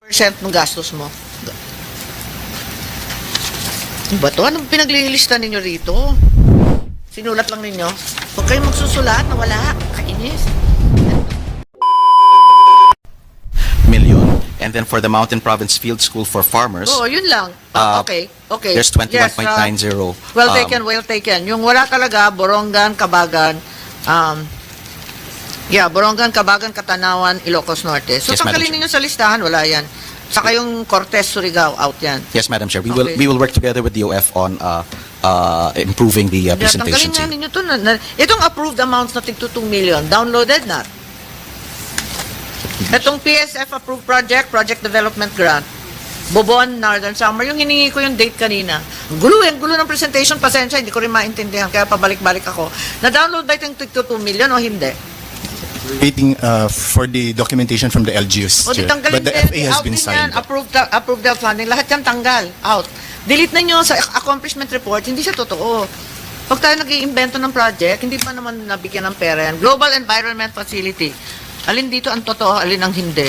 % ng gastos mo. Ano ba to? Anong pinaglilista ninyo rito? Sinulat lang ninyo? Huwag kayong magsusulat na wala. Kainis. Million. And then for the Mountain Province Field School for Farmers, Oo, yun lang. Okay. there's 21.90. Well taken, well taken. Yung wala talaga, Borongan, Kabagan, Borongan, Kabagan, Katanawan, Ilocos Norte. So, Yes, Madam tanggalin ninyo sa listahan, wala yan. Saka yung Cortez, Surigao, out yan. Yes, Madam Chair. Okay. We will work together with DOF on improving the presentation. Tanggalin nga ninyo to. Itong approved amounts na tig 2 million, downloaded na. Itong PSF approved project development grant, Bobon, Northern Summer, yung hiningi ko yung date kanina. Gulo ng presentation, pasensya, hindi ko rin maintindihan, kaya pabalik-balik ako. Na-download ba itong tig 2 million o hindi? Waiting for the documentation from the LGUs. O di tanggalin But the din, FA has out been din signed. yan, approved the funding, lahat yan tanggal, out. Delete na nyo sa accomplishment report, hindi siya totoo. Pag tayo nag-iimbento ng project, hindi pa naman nabigyan ng pera yan. Global Environment Facility. Alin dito ang totoo, alin ang hindi.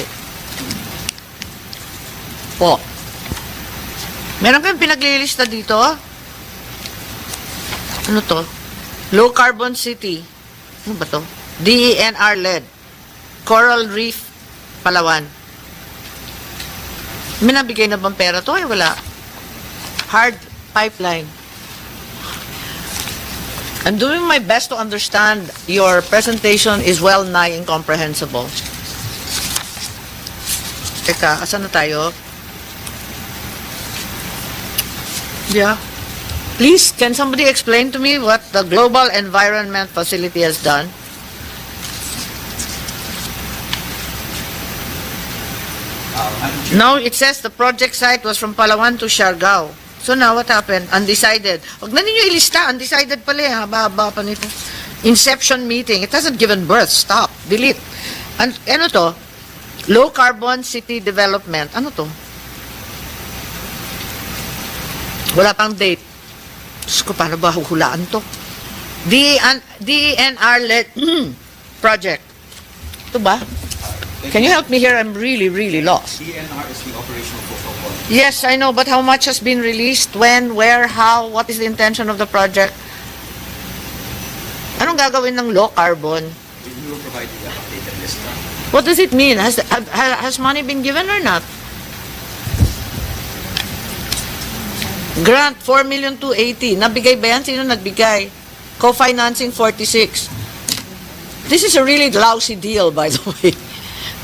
Po. Meron kayong pinaglilista dito? Ano to? Low Carbon City. Ano ba to? DENR-led. Coral Reef, Palawan. May nabigay na bang pera to? Ay, wala. Hard pipeline. I'm doing my best to understand. Your presentation is well nigh incomprehensible. Teka, asan na tayo? Yeah. Please, can somebody explain to me what the Global Environment Facility has done? Now, it says the project site was from Palawan to Siargao. So now, what happened? Undecided. Huwag na ninyo ilista. Undecided pala eh. Haba-haba pa nito. Inception meeting. It hasn't given birth. Stop. Delete. Ano to? Low Carbon City Development. Ano to? Wala pang date. Diyos ko, paano ba huhulaan to? DENR-led project. Ito ba? Can you help me here? I'm really, really lost. DNR is the operational focal point. Yes, I know, but how much has been released? When? Where? How? What is the intention of the project? Anong gagawin ng low carbon? We will provide you the updated list. What does it mean? Has money been given or not? Grant, 4,280,000. Nabigay ba yan? Sino nagbigay? Co-financing, 46. This is a really lousy deal, by the way.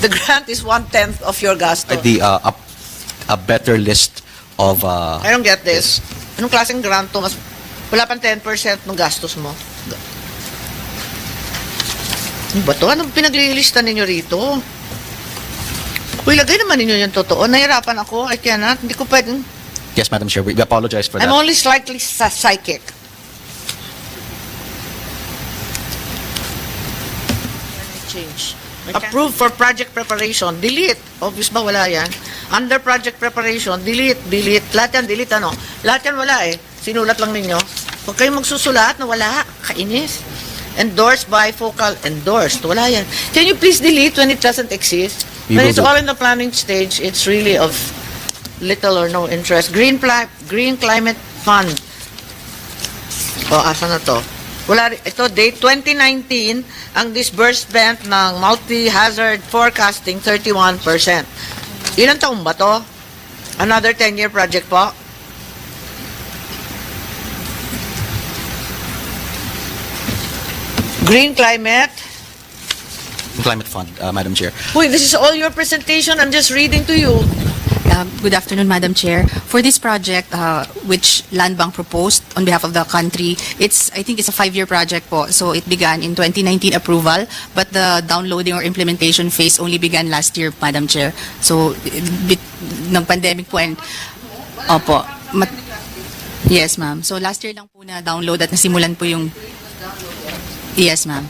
The grant is 1/10 of your gasto. A better list of... I don't get this. Anong klaseng grant to? Wala pang 10% ng gastos mo. Ano ba to? Anong pinaglilista ninyo rito? Uy, lagay naman ninyo yung totoo. Nahirapan ako. I cannot. Hindi ko pwedeng... Yes, Madam Chair. We apologize for that. I'm only slightly psychic. Change. Approved for project preparation. Delete. Obvious ba wala yan? Under project preparation. Delete. Delete. Lahat yan. Delete ano? Lahat yan wala eh. Sinulat lang ninyo. Huwag kayong magsusulat na wala. Kainis. Endorsed by focal. Endorsed. Wala yan. Can you please delete when it doesn't exist? When it's all in the planning stage, it's really of little or no interest. Green Climate Fund. O, asa na to? Wala, ito, date 2019, ang disbursement ng multi-hazard forecasting, 31%. Ilang taon ba to? Another 10-year project po? Green Climate. Climate Fund, Madam Chair. Uy, this is all your presentation. I'm just reading to you. Good afternoon, Madam Chair. For this project, which Land Bank proposed on behalf of the country, I think it's a 5-year project po. So it began in 2019 approval, but the downloading or implementation phase only began last year, Madam Chair. So, ng pandemic po and, opo. Yes, ma'am. So last year lang po na download at nasimulan po yung, yes, ma'am.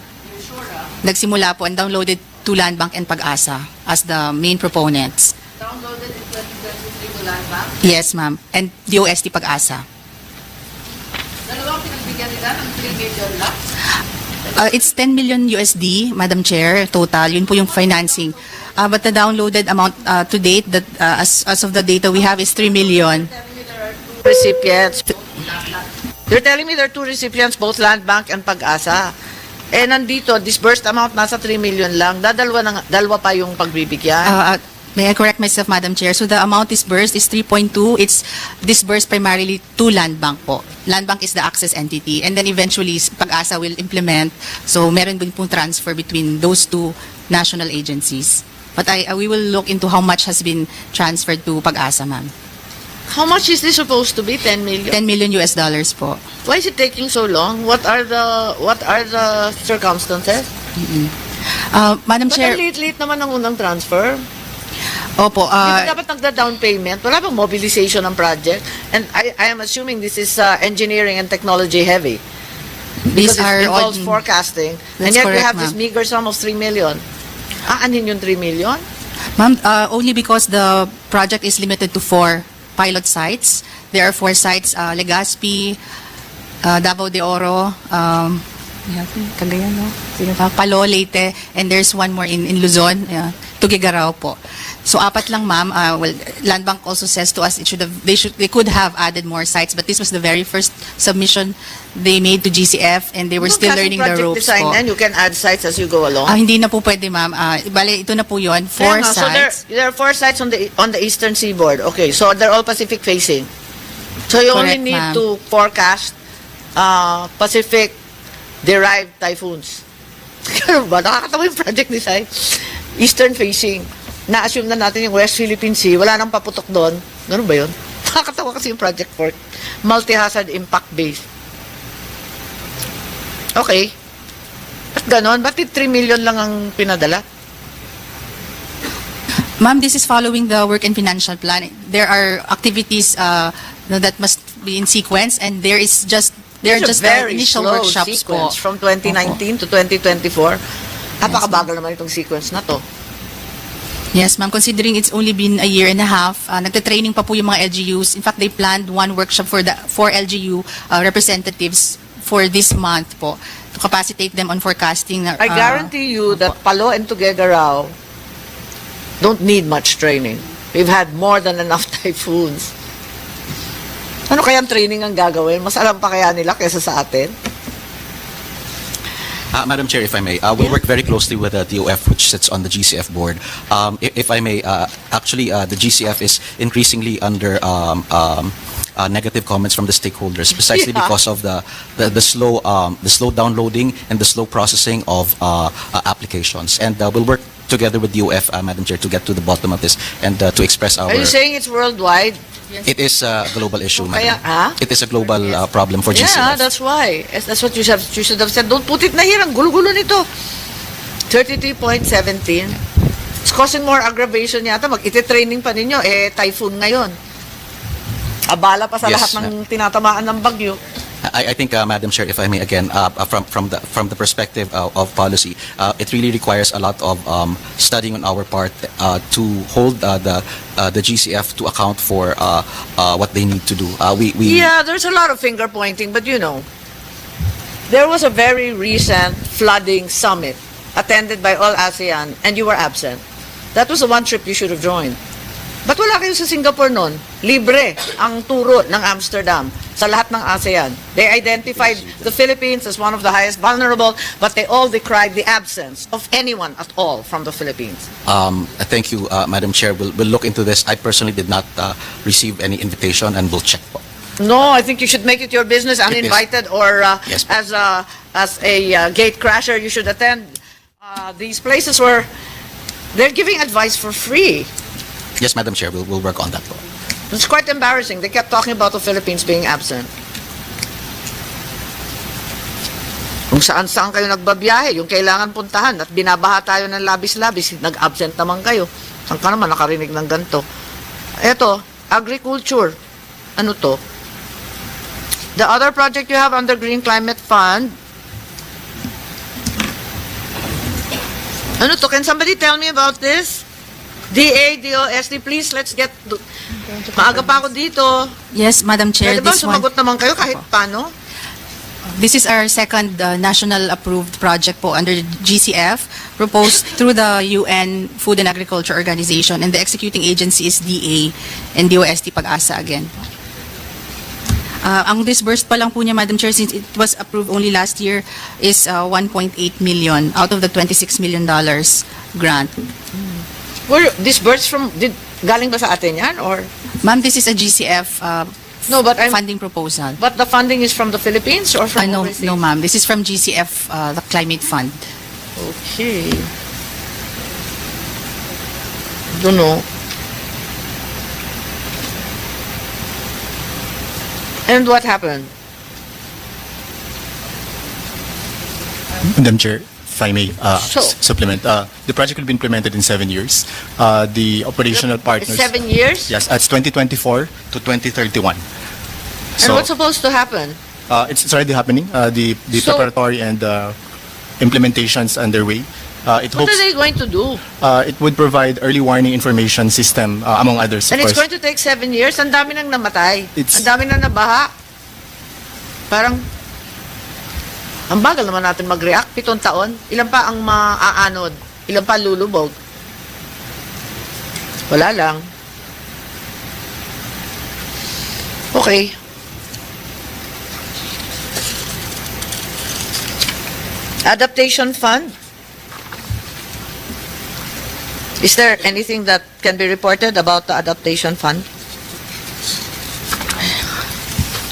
Nagsimula po and downloaded to Land Bank and Pag-asa as the main proponents. Downloaded in 2023 to Land Bank. Yes, ma'am. And DOST Pag-asa. Dalawang pinagbigyan nila ng 3 million lang. It's 10 million USD, Madam Chair, total. Yun po yung financing. But the downloaded amount to date, that as of the data we have, is 3 million. Recipients. You're telling me there are two recipients, both Land Bank and Pag-asa. Eh, nandito, disbursed amount nasa 3 million lang. Dalawa pa yung pagbibigyan. May I correct myself, Madam Chair? So the amount disbursed is 3.2. It's disbursed primarily to Land Bank po. Land Bank is the access entity. And then eventually, Pag-asa will implement. So meron din pong transfer between those two national agencies. But we will look into how much has been transferred to Pag-asa, ma'am. How much is this supposed to be? 10 million? 10 million US dollars po. Why is it taking so long? What are the circumstances? Madam But Chair, ang liit-liit naman ang unang transfer. opo, Di ba dapat nagda-down payment? Wala bang mobilization ng project? And I am assuming this is engineering and technology heavy. these Because it are involves all, forecasting. And That's yet we correct, have this ma'am. meager sum of 3 million. Aanin yung 3 million? ma'am, only because the project is limited to 4 pilot sites. There are 4 sites, Legazpi, Davao de Oro, Cagayan, no? Sino pa? Palo, Leyte, and there's one more in Luzon, Tuguegarao po. So 4 lang, ma'am. Well, Land Bank also says to us they could have added more sites, but this was the very first submission they made to GCF, and they were still learning the ropes design po. then you can add sites as you go along. Hindi na po pwede, ma'am. Bale, ito na po yun. 4 Kaya nga, so sites. there are 4 sites on the eastern seaboard. Okay, so they're all Pacific facing. So you only Correct, need ma'am. to forecast Pacific derived typhoons. Ganun ba? Nakakatawa yung project design. Eastern facing. Na-assume na natin yung West Philippine Sea. Wala nang paputok doon. Ganun ba yun? Nakakatawa kasi yung project work. Multi-hazard impact base. Okay. At ganon? Ba't 3 million lang ang pinadala? Ma'am, this is following the work and financial plan. There are activities that must be in sequence, and there are It's just a very initial slow workshops po. sequence from 2019 to 2024. Napakabagal naman itong sequence na to. Yes, ma'am. Considering it's only been a year and a half, nagte-training pa po yung mga LGUs. In fact, they planned one workshop for the 4 LGU representatives for this month po to capacitate them on forecasting. I guarantee you that Palo and Tuguegarao don't need much training. We've had more than enough typhoons. Ano kayang training ang gagawin? Mas alam pa kaya nila kaysa sa atin? Madam Chair, if I may, we'll work very closely with the DOF, which sits on the GCF board. If I may, actually, the GCF is increasingly under negative comments from the stakeholders, precisely Yeah. because of the slow downloading and the slow processing of applications. And we'll work together with DOF, Madam Chair, to get to the bottom of this and to express our. Are you saying it's worldwide? It is a global issue, Kaya, Madam. It is a global problem for GCF. Yeah, that's why. That's what you should have said. Don't put it na here. Ang gulo-gulo nito. 33.17. It's causing more aggravation yata. Mag-iti-training pa ninyo. Typhoon ngayon. Abala pa sa Yes, lahat ng tinatamaan ng bagyo. I think, Madam Chair, if I may again, from the perspective of policy, it really requires a lot of studying on our part to hold the GCF to account for what they need to do. Yeah, there's a lot of finger pointing, but you know, there was a very recent flooding summit attended by all ASEAN, and you were absent. That was the one trip you should have joined. Ba't wala kayo sa Singapore noon? Libre ang turo ng Amsterdam sa lahat ng ASEAN. They identified the Philippines as one of the highest vulnerable, but they all decried the absence of anyone at all from the Philippines. Thank you, Madam Chair. We'll look into this. I personally did not receive any invitation, and we'll check po. No, I think you should make it your business, is. uninvited, or Yes, as a gate crasher, you should attend these places where they're giving advice for free. Yes, Madam Chair, we'll work on that po. It's quite embarrassing. They kept talking about the Philippines being absent. Kung saan-saan kayo nagbabiyahe, yung kailangan puntahan at binabaha tayo ng labis-labis, nag-absent naman kayo. Saan ka naman nakarinig ng ganito? Eto, agriculture. Ano to? The other project you have under Green Climate Fund. Ano to? Can somebody tell me about this? DA, DOSD, please, let's get... Maaga pa ako dito. Yes, Madam Chair, Pwede ba this one. sumagot naman kayo kahit paano? This is our second national approved project po under the GCF, proposed through the UN Food and Agriculture Organization, and the executing agency is DA and DOST Pag-asa again. Ang disbursed pa lang po niya, Madam Chair, since it was approved only last year, is 1.8 million out of the $26 million grant. Were disbursed from, galing ba sa atin yan, or? Ma'am, this is a GCF No, but funding proposal. But the funding is from the Philippines or from No, overseas? no, ma'am. This is from GCF, the Climate Fund. Okay. Don't know. And what happened? Madam Chair, if I may So- supplement, the project will be implemented in 7 years. The operational partners. 7 years? Yes, it's 2024 to 2031. And what's supposed to happen? It's already happening. The So- preparatory and implementations underway. It What hopes are they going to do? it would provide early warning information system, among others. And of it's course. going to take 7 years? Ang dami nang namatay. It's- Ang dami nang nabaha. Parang, ang bagal naman natin mag-react. 7 taon. Ilan pa ang maaanod? Ilan pa lulubog? Wala lang. Okay. Adaptation Fund? Is there anything that can be reported about the Adaptation Fund?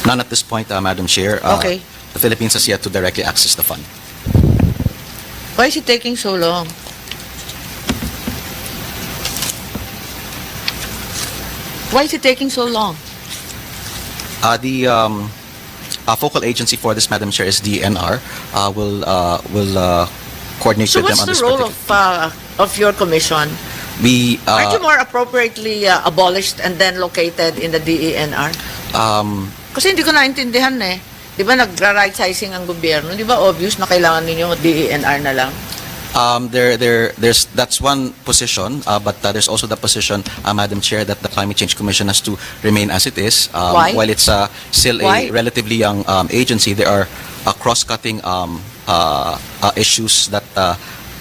None at this point, Madam Chair. Okay. The Philippines has yet to directly access the fund. Why is it taking so long? Why is it taking so long? The focal agency for this, Madam Chair, is DNR. Will coordinate So with them what's on the this role particular. of your commission? We Aren't you more appropriately abolished and then located in the DENR? Kasi hindi ko naintindihan eh. Di ba nagra-right sizing ang gobyerno? Di ba obvious na kailangan ninyo DENR na lang? there's that's one position, but there's also the position, Madam Chair, that the Climate Change Commission has to remain as it is. Why? While it's still Why? a relatively young agency, there are cross-cutting issues that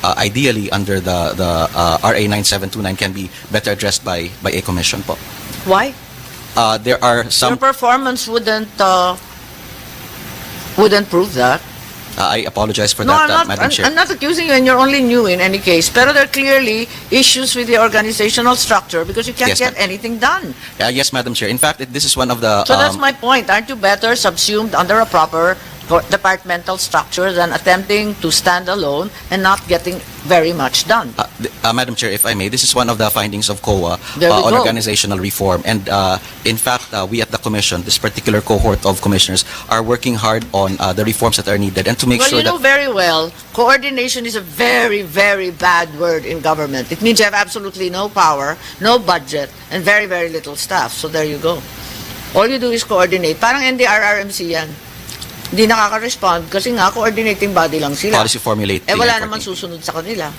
ideally under the RA 9729 can be better addressed by a commission po. Why? There are Your some. performance wouldn't prove that. I apologize for No, that, I'm Madam Chair. I'm not accusing you, and you're only new in any case. Pero there are clearly issues with the organizational structure because you can't Yes, get ma'am. anything done. Yes, Madam Chair. In fact, this is one of the. So that's my point. Aren't you better subsumed under a proper departmental structure than attempting to stand alone and not getting very much done? Madam Chair, if I may, this is one of the findings of COA There we on go. organizational reform. And in fact, we at the Commission, this particular cohort of commissioners, are working hard on the reforms that are needed and to make Well, sure you know that. very well, coordination is a very, very bad word in government. It means you have absolutely no power, no budget, and very, very little staff. So there you go. All you do is coordinate. Parang NDRRMC yan. Hindi nakaka-respond kasi nga coordinating body lang sila. Policy formulating wala and naman coordinating. susunod sa kanila.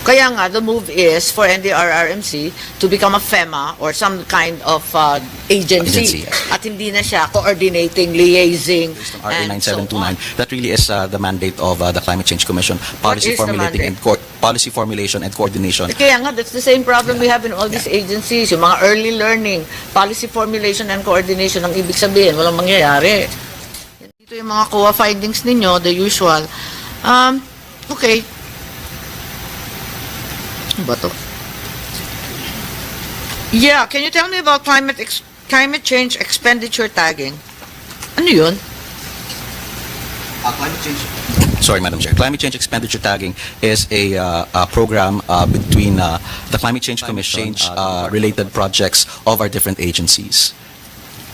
Kaya nga, the move is for NDRRMC to become a FEMA or some kind of agency. Agency, yes. At hindi na siya coordinating, liaising, RA and so on. 9729. That really is the mandate of the Climate Change Commission. Policy is the formulating and policy formulation and coordination. Kaya nga, that's the same problem we have in all these agencies. Yung mga early learning, policy formulation and coordination, ang ibig sabihin, walang mangyayari. Dito yung mga COA findings ninyo, the usual. Okay. Ano ba to? Yeah, can you tell me about climate change expenditure tagging? Ano yun? Sorry, Madam Chair. Climate change expenditure tagging is a program between the Climate Change Commission, related projects of our different agencies.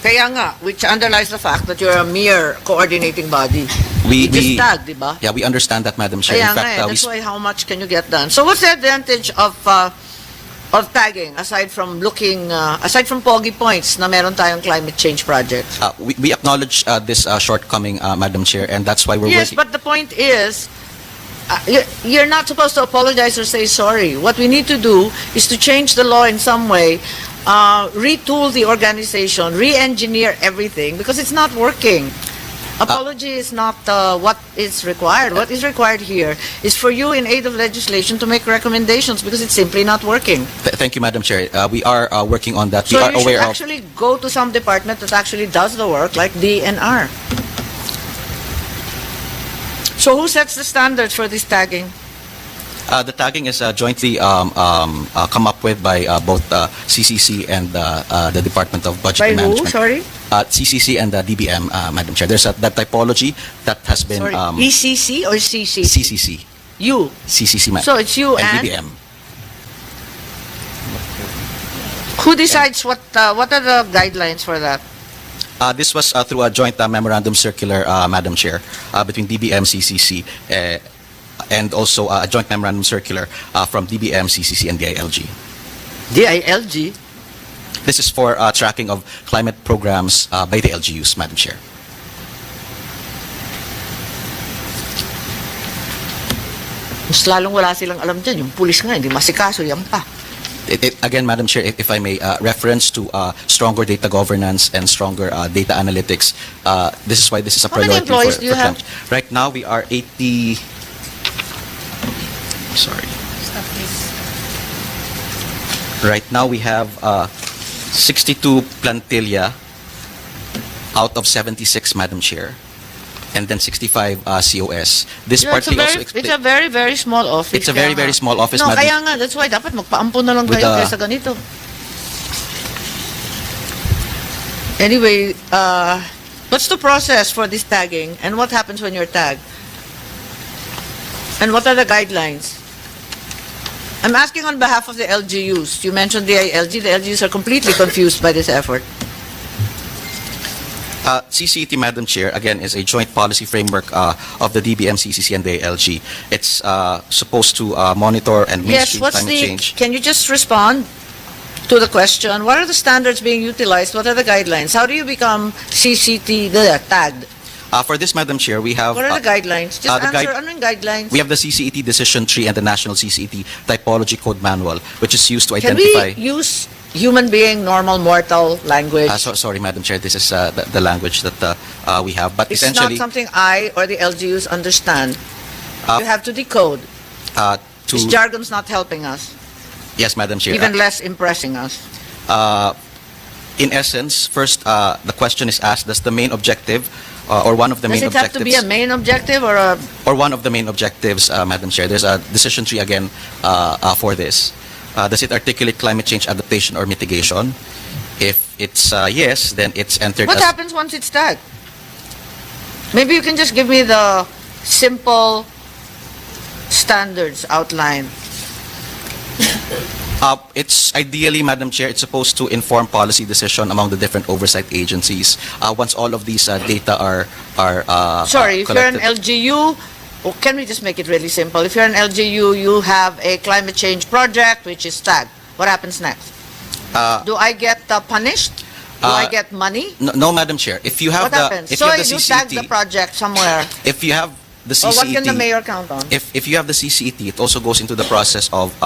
Kaya nga, which underlies the fact that you're a mere coordinating body. We You just tag, di ba? Yeah, we understand that, Madam Chair. Kaya In fact, nga we that's why how much can you get done? So what's the advantage of tagging aside from aside from pogi points na meron tayong climate change projects? we acknowledge this shortcoming, Madam Chair, and that's why we're Yes, working. but the point is, you're not supposed to apologize or say sorry. What we need to do is to change the law in some way, retool the organization, re-engineer everything because it's not working. Apology is not what is required. What is required here is for you, in aid of legislation, to make recommendations because it's simply not working. Thank you, Madam Chair. We are working on that. We So are you should aware of. actually go to some department that actually does the work, like DNR. So who sets the standards for this tagging? The tagging is jointly come up with by both CCC and the Department of Budget By and who? Management. Sorry? CCC and DBM, Madam Chair. There's that typology that has been Sorry. ECC or CCC? CCC. You. CCC, So it's you and and? DBM. Who decides what are the guidelines for that? This was through a joint memorandum circular, Madam Chair, between DBM, CCC, and also a joint memorandum circular from DBM, CCC, and DILG. DILG? This is for tracking of climate programs by the LGUs, Madam Chair. Mas lalong wala silang alam dyan. Yung pulis nga, hindi masikaso, yan pa. Again, Madam Chair, if I may, reference to stronger data governance and stronger data analytics, this is why this is a How many priority employees for do you have? climate. Right now, we are 80... Sorry. Right now, we have 62 plantilla out of 76, Madam Chair, and then 65 COS. This Yeah, it's a partly also very, explains... it's a very, very small office. It's a very, Kaya very nga. small office, No, Madam. kaya nga, that's why dapat magpaampun na lang With kayo the- kaysa ganito. Anyway, what's the process for this tagging? And what happens when you're tagged? And what are the guidelines? I'm asking on behalf of the LGUs. You mentioned the LG. The LGUs are completely confused by this effort. CCT, Madam Chair, again, is a joint policy framework of the DBM, CCC, and the LG. It's supposed to monitor and Yes, mainstream what's climate the, change. can you just respond to the question? What are the standards being utilized? What are the guidelines? How do you become tagged? For this, Madam Chair, we have... What are the guidelines? Just the answer, ano yung guidelines? We have the CCET Decision Tree and the National CCET Typology Code Manual, which is used to Can identify... we use human being, normal, mortal language? Sorry, Madam Chair, this is the language that we have. But It's essentially... not something I or the LGUs understand. You have to decode. This to jargon's not helping us, Yes, Madam Chair. even less impressing us. In essence, first, the question is asked, does the main objective or one of the Does main it have to be a objectives... main objective or a... Or one of the main objectives, Madam Chair. There's a decision tree again for this. Does it articulate climate change adaptation or mitigation? If it's yes, then it's entered What as... happens once it's tagged? Maybe you can just give me the simple standards outline. It's ideally, Madam Chair, it's supposed to inform policy decision among the different oversight agencies. Once all of these data are Sorry, if you're an collected. LGU, or can we just make it really simple? If you're an LGU, you have a climate change project which is tagged. What happens next? Do I get punished? Do I get money? No, Madam Chair. If you have What happens? if So you have the you tag the CCET, project somewhere. if you have the Or what can the CCET, mayor count on? if you have the CCET, it also goes into the process of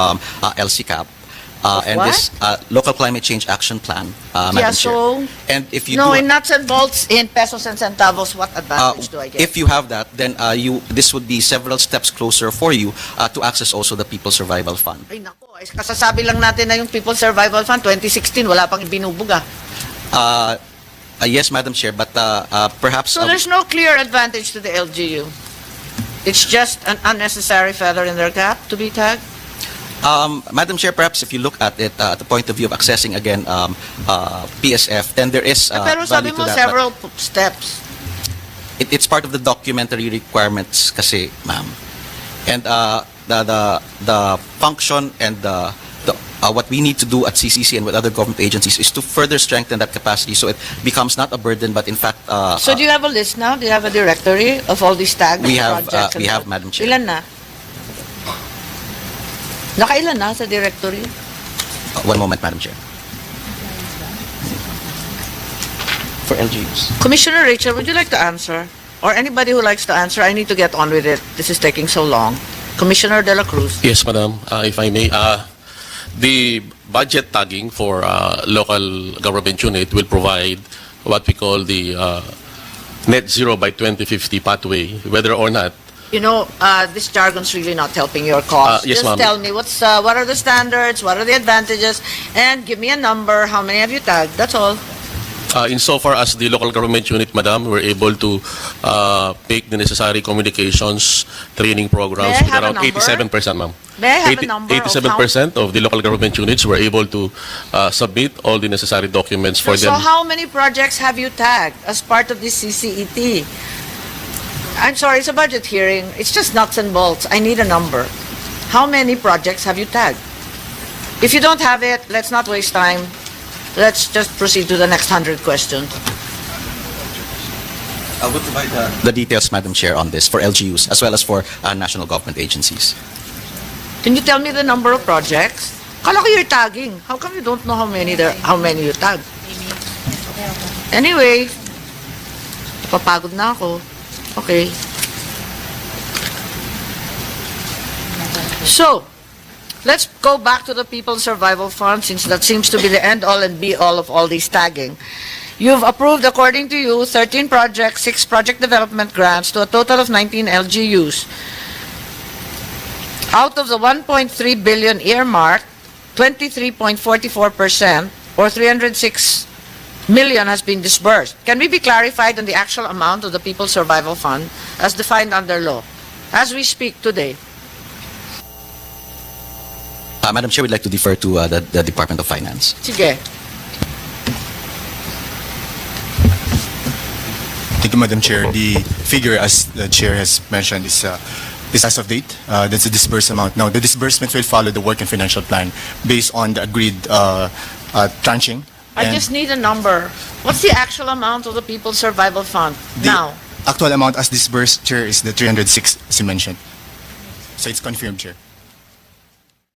LCCAP. And what? this local climate change action plan, Yeah, Madam so... Chair. And if you No, do, in nuts and bolts, in pesos and centavos, what advantage do I get? if you have that, then this would be several steps closer for you to access also the People's Survival Fund. Ay nako, ay kasasabi lang natin na yung People's Survival Fund 2016, wala pang binubuga. Yes, Madam Chair, but perhaps... So there's no clear advantage to the LGU. It's just an unnecessary feather in their cap to be tagged? Madam Chair, perhaps if you look at it at the point of view of accessing again PSF, then there is Pero sabi value to mo that. several steps. It's part of the documentary requirements kasi, ma'am. And the function and what we need to do at CCC and with other government agencies is to further strengthen that capacity so it becomes not a burden but in fact... So do you have a list now? Do you have a directory of all these tags? We have, projects and we have, all? Madam Chair. Ilan na? Nakailan na sa directory? One moment, Madam Chair. For LGUs. Commissioner Rachel, would you like to answer? Or anybody who likes to answer, I need to get on with it. This is taking so long. Commissioner De La Cruz. Yes, Madam. If I may, the budget tagging for local government unit will provide what we call the net zero by 2050 pathway, whether or not You know, this jargon's really not helping your cause. Yes, Just ma'am. tell me what are the standards, what are the advantages, and give me a number. How many have you tagged? That's all. insofar as the local government unit, madam, were able to make the necessary communications training programs May I with have a around number? 87%, ma'am. May I have a number of 87% of the local government units were able to submit all the necessary documents for So them. how many projects have you tagged as part of this CCET? I'm sorry, it's a budget hearing. It's just nuts and bolts. I need a number. How many projects have you tagged? If you don't have it, let's not waste time. Let's just proceed to the next 100 questions. I will provide the details, Madam Chair, on this for LGUs as well as for national government agencies. Can you tell me the number of projects? Kala ko you're tagging. How come you don't know how many you tag? Anyway, napapagod na ako. Okay. So, let's go back to the People's Survival Fund since that seems to be the end-all and be-all of all these tagging. You've approved, according to you, 13 projects, 6 project development grants to a total of 19 LGUs. Out of the 1.3 billion earmark, 23.44% or 306 million has been disbursed. Can we be clarified on the actual amount of the People's Survival Fund as defined under law as we speak today? Madam Chair, we'd like to defer to the Department of Finance. Sige. Thank you, Madam Chair. The figure, as the Chair has mentioned, is as of date. That's the disbursed amount. Now, the disbursements will follow the work and financial plan based on the agreed tranching. I just need a number. What's the actual amount of the People's Survival Fund The now? actual amount as disbursed, Chair, is the 306, as you mentioned. So it's confirmed, Chair.